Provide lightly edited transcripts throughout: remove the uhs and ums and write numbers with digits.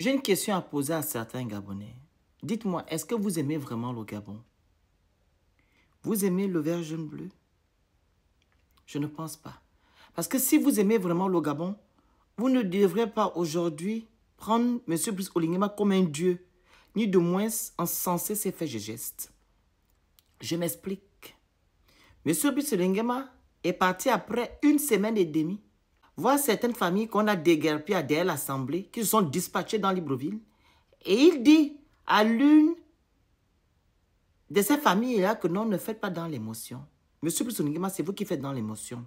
J'ai une question à poser à certains Gabonais. Dites-moi, est-ce que vous aimez vraiment le Gabon? Vous aimez le vert jaune bleu? Je ne pense pas. Parce que si vous aimez vraiment le Gabon, vous ne devrez pas aujourd'hui prendre M. Brice Oligui comme un dieu, ni de moins encenser ses faits et gestes. Je m'explique. M. Brice Oligui est parti après 1 semaine et demie voir certaines familles qu'on a déguerpies derrière l'Assemblée, qui se sont dispatchées dans Libreville. Et il dit à l'une de ces familles-là que non, ne faites pas dans l'émotion. Monsieur Brice Oligui, c'est vous qui faites dans l'émotion.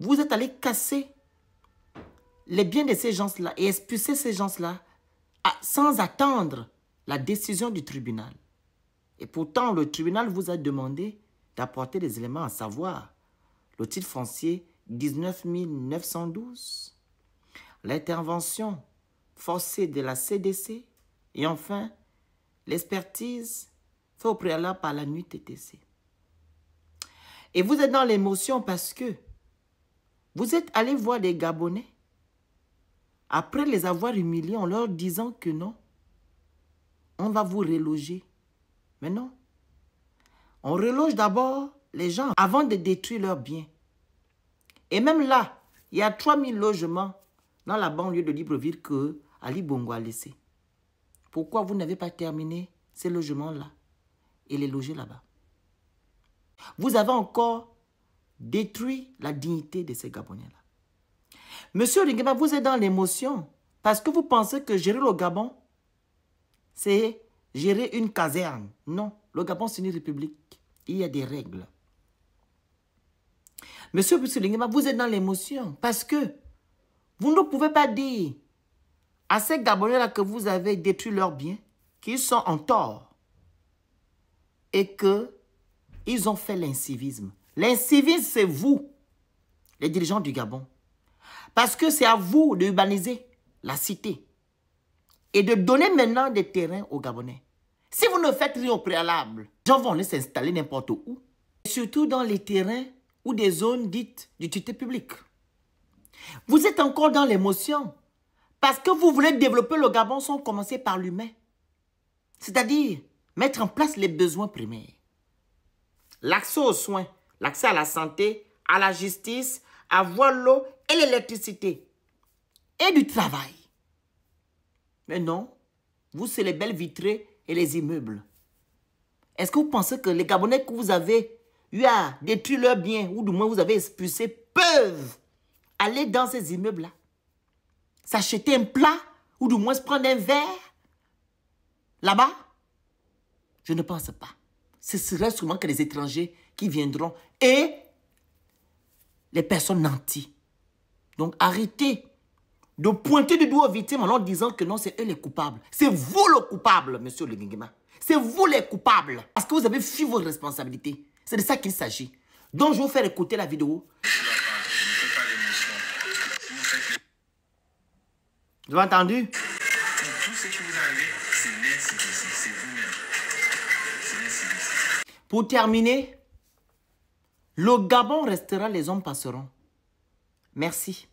Vous êtes allé casser les biens de ces gens-là et expulser ces gens-là sans attendre la décision du tribunal. Et pourtant, le tribunal vous a demandé d'apporter des éléments à savoir le titre foncier 19 912, l'intervention forcée de la CDC et enfin l'expertise faite au préalable par la nuit TTC. Et vous êtes dans l'émotion parce que vous êtes allé voir des Gabonais après les avoir humiliés en leur disant que non, on va vous reloger. Mais non, on reloge d'abord les gens avant de détruire leurs biens. Et même là, il y a 3000 logements dans la banlieue de Libreville que Ali Bongo a laissé. Pourquoi vous n'avez pas terminé ces logements-là et les loger là-bas? Vous avez encore détruit la dignité de ces Gabonais-là. Monsieur Oligui, vous êtes dans l'émotion parce que vous pensez que gérer le Gabon, c'est gérer une caserne. Non, le Gabon, c'est une république. Il y a des règles. Monsieur Brice Oligui, vous êtes dans l'émotion parce que vous ne pouvez pas dire à ces Gabonais-là que vous avez détruit leurs biens, qu'ils sont en tort et qu'ils ont fait l'incivisme. L'incivisme, c'est vous, les dirigeants du Gabon. Parce que c'est à vous d'urbaniser la cité et de donner maintenant des terrains aux Gabonais. Si vous ne faites rien au préalable, les gens vont aller s'installer n'importe où. Surtout dans les terrains ou des zones dites d'utilité publique. Vous êtes encore dans l'émotion parce que vous voulez développer le Gabon sans commencer par l'humain. C'est-à-dire mettre en place les besoins primaires. L'accès aux soins, l'accès à la santé, à la justice, à avoir l'eau et l'électricité. Et du travail. Mais non, vous, c'est les belles vitrées et les immeubles. Est-ce que vous pensez que les Gabonais que vous avez eu à détruire leurs biens, ou du moins vous avez expulsé, peuvent aller dans ces immeubles-là, s'acheter un plat, ou du moins se prendre un verre, là-bas? Je ne pense pas. Ce serait sûrement que les étrangers qui viendront et les personnes nanties. Donc arrêtez de pointer du doigt aux victimes en leur disant que non, c'est eux les coupables. C'est vous le coupable, monsieur Oligui. C'est vous les coupables. Parce que vous avez fui vos responsabilités. C'est de ça qu'il s'agit. Donc je vais vous faire écouter la vidéo. Vous avez entendu? Tout ce qui vous arrive, c'est l'incivisme. C'est vous-même. C'est l'incivisme. Pour terminer, le Gabon restera, les hommes passeront. Merci.